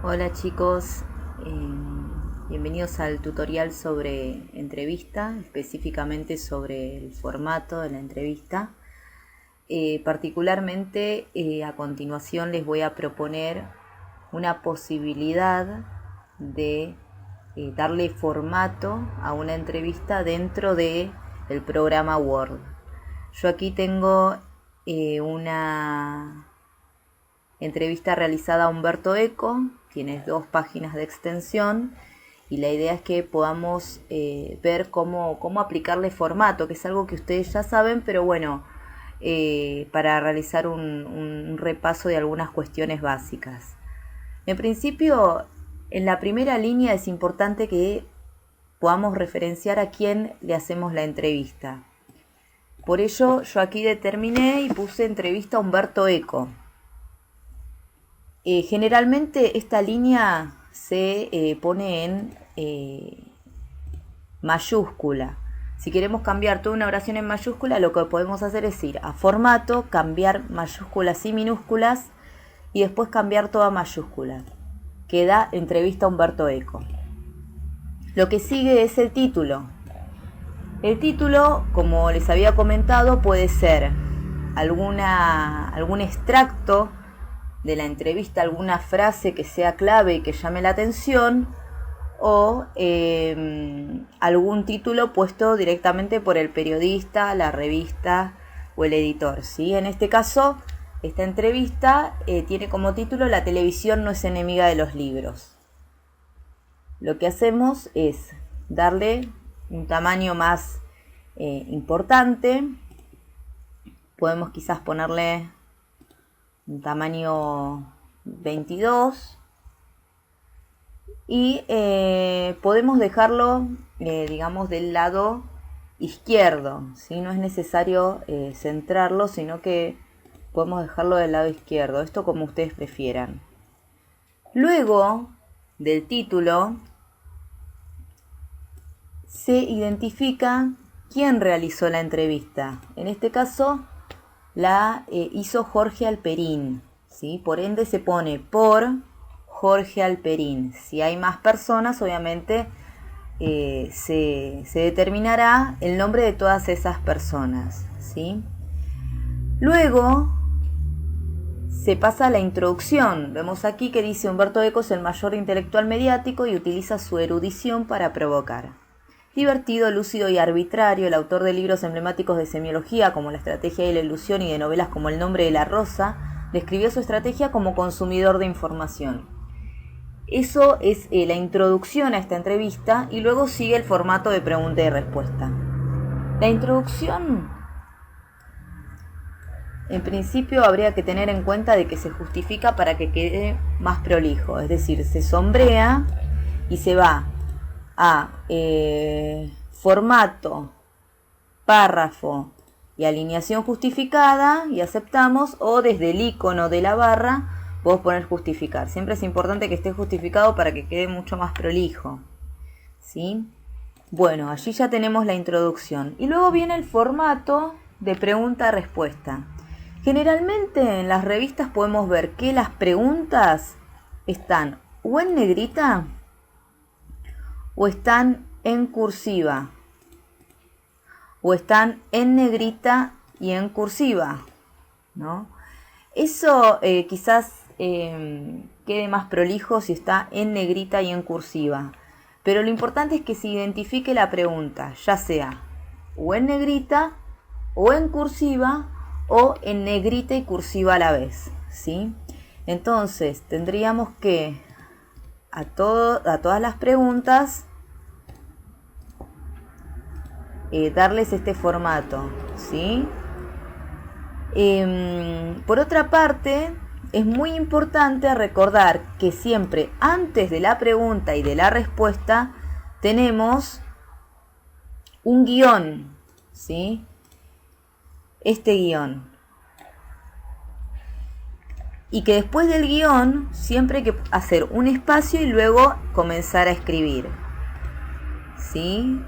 Hola chicos, bienvenidos al tutorial sobre entrevista, específicamente sobre el formato de la entrevista. Particularmente a continuación les voy a proponer una posibilidad de darle formato a una entrevista dentro de el programa Word. Yo aquí tengo una entrevista realizada a Humberto Eco, tiene 2 páginas de extensión y la idea es que podamos ver cómo aplicarle formato, que es algo que ustedes ya saben, pero bueno, para realizar un repaso de algunas cuestiones básicas. En principio, en la primera línea es importante que podamos referenciar a quién le hacemos la entrevista. Por ello, yo aquí determiné y puse entrevista a Humberto Eco. Generalmente esta línea se pone en mayúscula. Si queremos cambiar toda una oración en mayúscula, lo que podemos hacer es ir a formato, cambiar mayúsculas y minúsculas y después cambiar toda mayúscula. Queda entrevista a Humberto Eco. Lo que sigue es el título. El título, como les había comentado, puede ser algún extracto de la entrevista, alguna frase que sea clave y que llame la atención, o algún título puesto directamente por el periodista, la revista o el editor, ¿sí? En este caso, esta entrevista tiene como título "La televisión no es enemiga de los libros". Lo que hacemos es darle un tamaño más importante. Podemos quizás ponerle un tamaño 22 y podemos dejarlo digamos del lado izquierdo, ¿sí? No es necesario centrarlo, sino que podemos dejarlo del lado izquierdo, esto como ustedes prefieran. Luego del título se identifica quién realizó la entrevista. En este caso la hizo Jorge Alperín, ¿sí? Por ende se pone por Jorge Alperín. Si hay más personas, obviamente se determinará el nombre de todas esas personas, ¿sí? Luego se pasa a la introducción. Vemos aquí que dice: Humberto Eco es el mayor intelectual mediático y utiliza su erudición para provocar. Divertido, lúcido y arbitrario, el autor de libros emblemáticos de semiología como La estrategia y la ilusión y de novelas como El nombre de la rosa, describió su estrategia como consumidor de información. Eso es la introducción a esta entrevista y luego sigue el formato de pregunta y respuesta. La introducción, en principio, habría que tener en cuenta de que se justifica para que quede más prolijo, es decir, se sombrea y se va a formato, párrafo y alineación justificada y aceptamos, o desde el icono de la barra podemos poner justificar. Siempre es importante que esté justificado para que quede mucho más prolijo, ¿sí? Bueno, allí ya tenemos la introducción y luego viene el formato de pregunta-respuesta. Generalmente en las revistas podemos ver que las preguntas están o en negrita o están en cursiva, o están en negrita y en cursiva, ¿no? Eso quizás quede más prolijo si está en negrita y en cursiva, pero lo importante es que se identifique la pregunta, ya sea o en negrita o en cursiva o en negrita y cursiva a la vez, ¿sí? Entonces tendríamos que a todas las preguntas darles este formato, ¿sí? Por otra parte, es muy importante recordar que siempre antes de la pregunta y de la respuesta tenemos un guión, ¿sí? Este guión. Y que después del guión siempre hay que hacer un espacio y luego comenzar a escribir, ¿sí?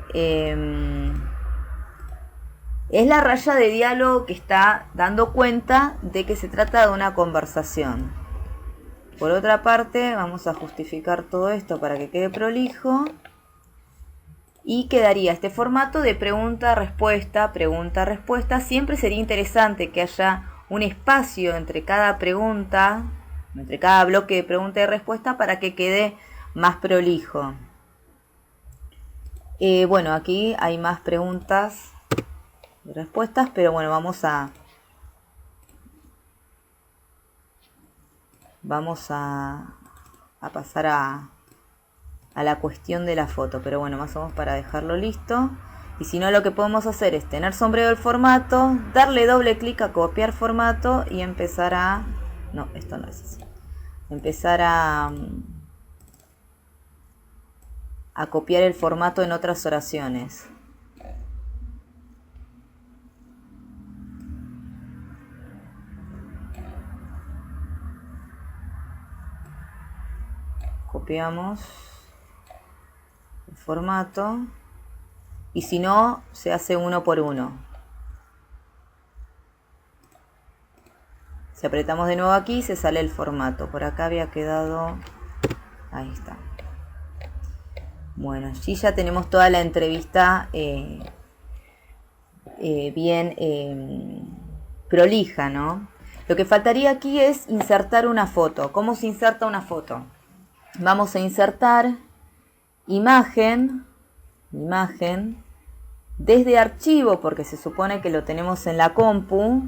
Es la raya de diálogo que está dando cuenta de que se trata de una conversación. Por otra parte, vamos a justificar todo esto para que quede prolijo. Y quedaría este formato de pregunta-respuesta, pregunta-respuesta. Siempre sería interesante que haya un espacio entre cada pregunta, entre cada bloque de pregunta y respuesta para que quede más prolijo. Bueno, aquí hay más preguntas y respuestas, pero bueno, vamos a pasar a la cuestión de la foto, pero bueno, más o menos para dejarlo listo. Y si no, lo que podemos hacer es tener sombreado el formato, darle doble clic a copiar formato y empezar a... No, esto no es así. Empezar a copiar el formato en otras oraciones. Copiamos el formato y si no, se hace uno por uno. Si apretamos de nuevo aquí, se sale el formato. Por acá había quedado... Ahí está. Bueno, allí ya tenemos toda la entrevista bien prolija, ¿no? Lo que faltaría aquí es insertar una foto. ¿Cómo se inserta una foto? Vamos a insertar imagen desde archivo, porque se supone que lo tenemos en la compu,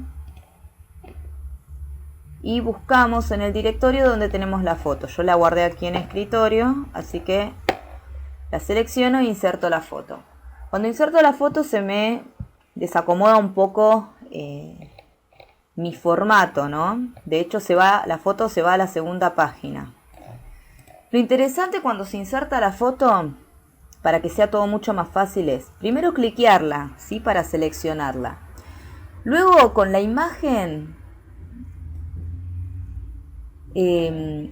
y buscamos en el directorio donde tenemos la foto. Yo la guardé aquí en escritorio, así que la selecciono e inserto la foto. Cuando inserto la foto se me desacomoda un poco mi formato, ¿no? De hecho la foto se va a la segunda página. Lo interesante cuando se inserta la foto, para que sea todo mucho más fácil, es primero cliquearla, ¿sí? Para seleccionarla. Luego con la imagen,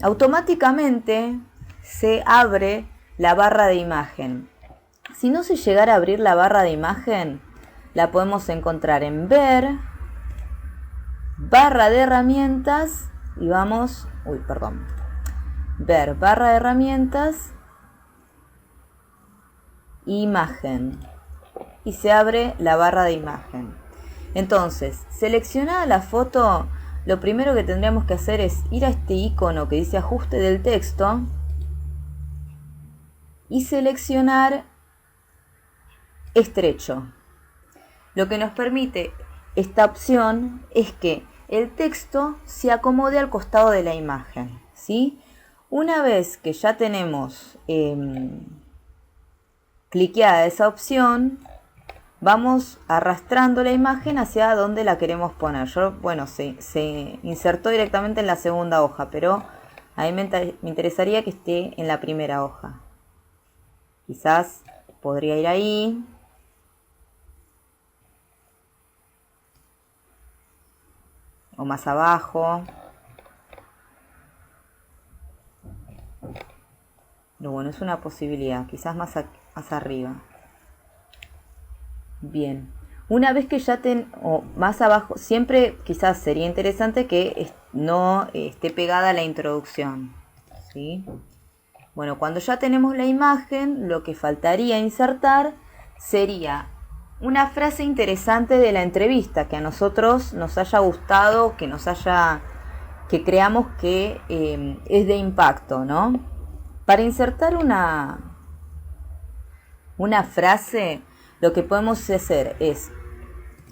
automáticamente se abre la barra de imagen. Si no se llegara a abrir la barra de imagen, la podemos encontrar en ver, barra de herramientas y vamos, ver, barra de herramientas, imagen, y se abre la barra de imagen. Entonces, seleccionada la foto, lo primero que tendríamos que hacer es ir a este icono que dice ajuste del texto y seleccionar estrecho. Lo que nos permite esta opción es que el texto se acomode al costado de la imagen, ¿sí? Una vez que ya tenemos cliqueada esa opción, vamos arrastrando la imagen hacia donde la queremos poner. Bueno, se insertó directamente en la segunda hoja, pero a mí me interesaría que esté en la primera hoja. Quizás podría ir ahí. O más abajo. No, bueno, es una posibilidad. Quizás más arriba. Bien. Una vez que ya o más abajo, siempre quizás sería interesante que no esté pegada a la introducción, ¿sí? Bueno, cuando ya tenemos la imagen, lo que faltaría insertar sería una frase interesante de la entrevista que a nosotros nos haya gustado, que creamos que es de impacto, ¿no? Para insertar una frase, lo que podemos hacer es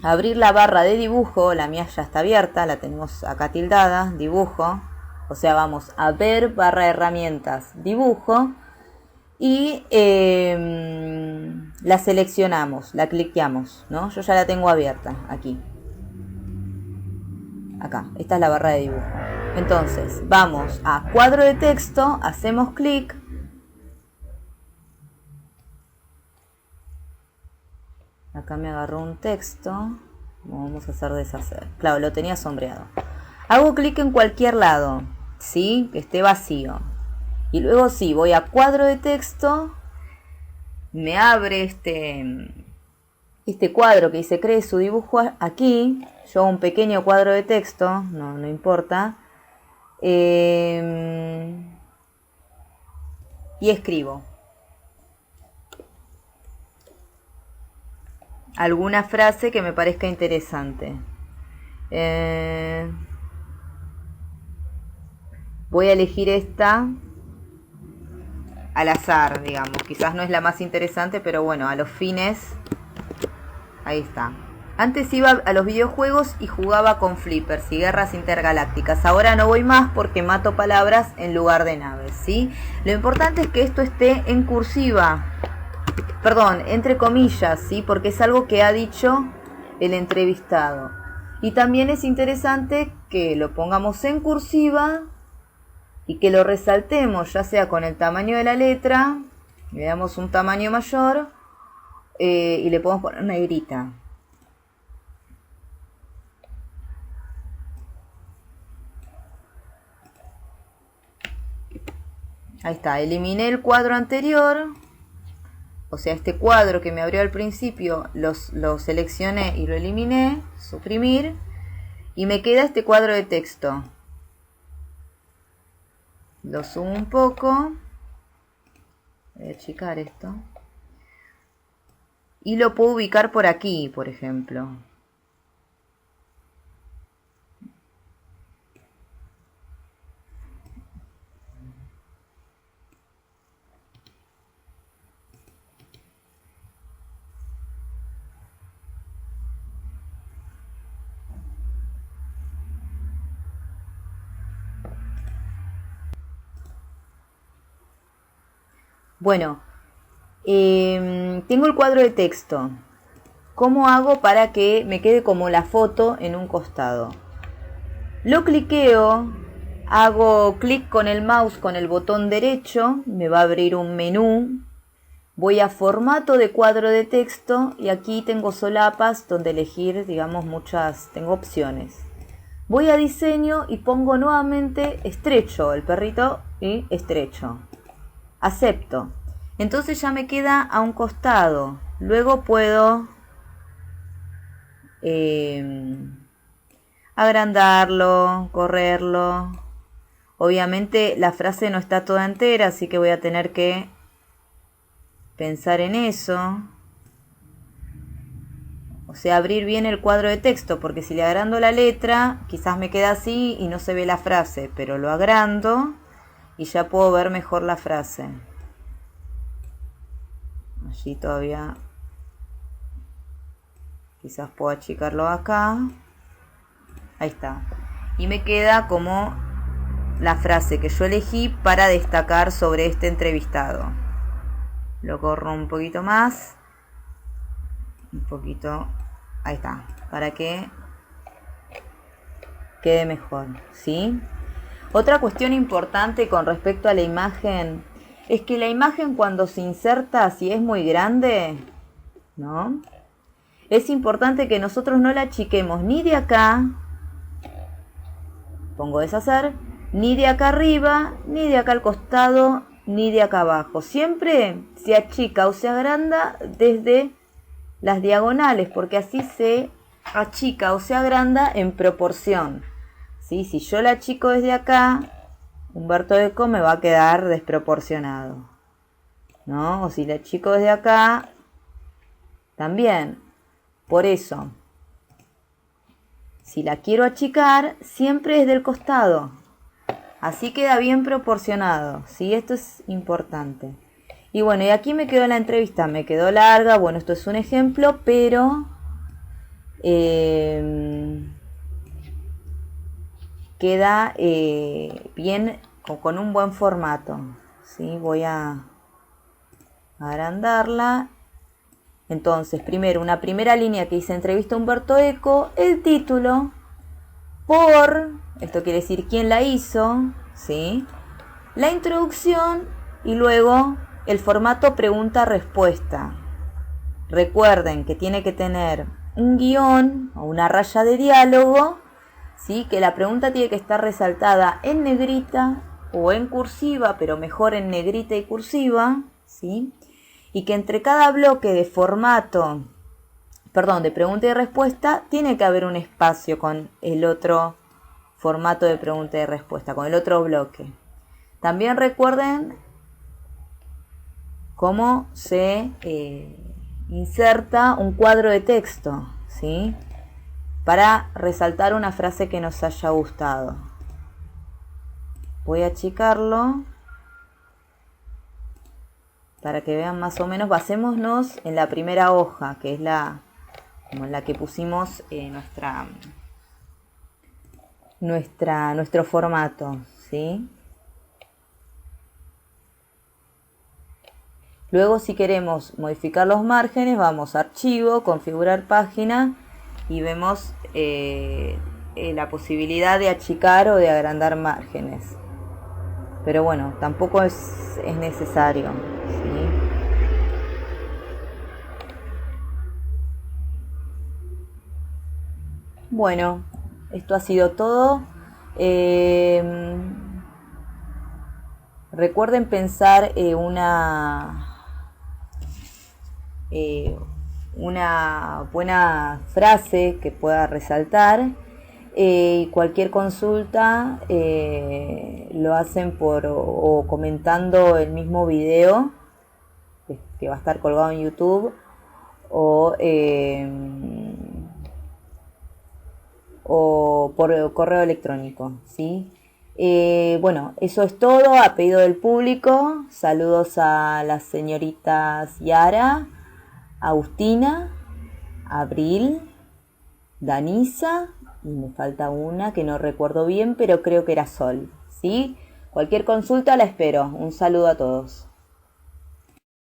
abrir la barra de dibujo. La mía ya está abierta, la tenemos acá tildada, dibujo. O sea, vamos a ver, barra de herramientas, dibujo. Y la seleccionamos, la cliqueamos, ¿no? Yo ya la tengo abierta aquí. Acá, esta es la barra de dibujo. Entonces, vamos a cuadro de texto, hacemos clic. Acá me agarró un texto. Vamos a hacer deshacer. Claro, lo tenía sombreado. Hago clic en cualquier lado, ¿sí? Que esté vacío. Y luego sí, voy a cuadro de texto. Me abre este cuadro que dice cree su dibujo aquí. Yo hago un pequeño cuadro de texto, no importa. y escribo alguna frase que me parezca interesante. Voy a elegir esta al azar, digamos. Quizás no es la más interesante, pero bueno, a los fines. Ahí está. Antes iba a los videojuegos y jugaba con flippers y guerras intergalácticas. Ahora no voy más porque mato palabras en lugar de naves, ¿sí? Lo importante es que esto esté en cursiva. Perdón, entre comillas, ¿sí? Porque es algo que ha dicho el entrevistado. Y también es interesante que lo pongamos en cursiva y que lo resaltemos, ya sea con el tamaño de la letra, le damos un tamaño mayor y le podemos poner negrita. Ahí está, eliminé el cuadro anterior, o sea, este cuadro que me abrió al principio, lo seleccioné y lo eliminé, suprimir, y me queda este cuadro de texto. Lo sumo un poco, voy a achicar esto, y lo puedo ubicar por aquí, por ejemplo. Bueno, tengo el cuadro de texto. ¿Cómo hago para que me quede como la foto en un costado? Lo cliqueo, hago clic con el mouse con el botón derecho, me va a abrir un menú. Voy a formato de cuadro de texto y aquí tengo solapas donde elegir, digamos, tengo opciones. Voy a diseño y pongo nuevamente estrecho, el perrito y estrecho. Acepto. Entonces ya me queda a un costado. Luego puedo agrandarlo, correrlo. Obviamente la frase no está toda entera, así que voy a tener que pensar en eso. O sea, abrir bien el cuadro de texto, porque si le agrando la letra, quizás me queda así y no se ve la frase, pero lo agrando y ya puedo ver mejor la frase. Allí todavía quizás puedo achicarlo acá. Ahí está. Y me queda como la frase que yo elegí para destacar sobre este entrevistado. Lo corro un poquito más. Un poquito. Ahí está. Para que quede mejor, ¿sí? Otra cuestión importante con respecto a la imagen es que la imagen cuando se inserta, si es muy grande, ¿no? Es importante que nosotros no la achiquemos ni de acá, pongo deshacer, ni de acá arriba, ni de acá al costado, ni de acá abajo. Siempre se achica o se agranda desde las diagonales, porque así se achica o se agranda en proporción. ¿Sí? Si yo la achico desde acá, Humberto Eco me va a quedar desproporcionado, ¿no? O si la achico desde acá, también. Por eso, si la quiero achicar, siempre es del costado. Así queda bien proporcionado, ¿sí? Esto es importante. Y bueno, y aquí me quedó la entrevista, me quedó larga. Bueno, esto es un ejemplo, pero queda bien, con un buen formato, ¿sí? Voy a agrandarla. Entonces, primero, una primera línea que dice entrevista a Humberto Eco, el título, esto quiere decir quién la hizo, ¿sí? La introducción y luego el formato pregunta-respuesta. Recuerden que tiene que tener un guión o una raya de diálogo, ¿sí? Que la pregunta tiene que estar resaltada en negrita o en cursiva, pero mejor en negrita y cursiva, ¿sí? Y que entre cada bloque de formato, de pregunta y respuesta, tiene que haber un espacio con el otro formato de pregunta y respuesta, con el otro bloque. También recuerden cómo se inserta un cuadro de texto, ¿sí? Para resaltar una frase que nos haya gustado. Voy a achicarlo para que vean más o menos. Basémonos en la primera hoja, que es como la que pusimos nuestro formato, ¿sí? Luego, si queremos modificar los márgenes, vamos a Archivo, Configurar página y vemos la posibilidad de achicar o de agrandar márgenes. Pero bueno, tampoco es necesario, ¿sí? Bueno, esto ha sido todo. Recuerden pensar una buena frase que pueda resaltar. Cualquier consulta lo hacen o comentando el mismo video que va a estar colgado en YouTube o por correo electrónico, ¿sí? Bueno, eso es todo a pedido del público. Saludos a las señoritas Yara, Agustina, Abril, Danisa, y me falta una que no recuerdo bien, pero creo que era Sol, ¿sí? Cualquier consulta la espero. Un saludo a todos.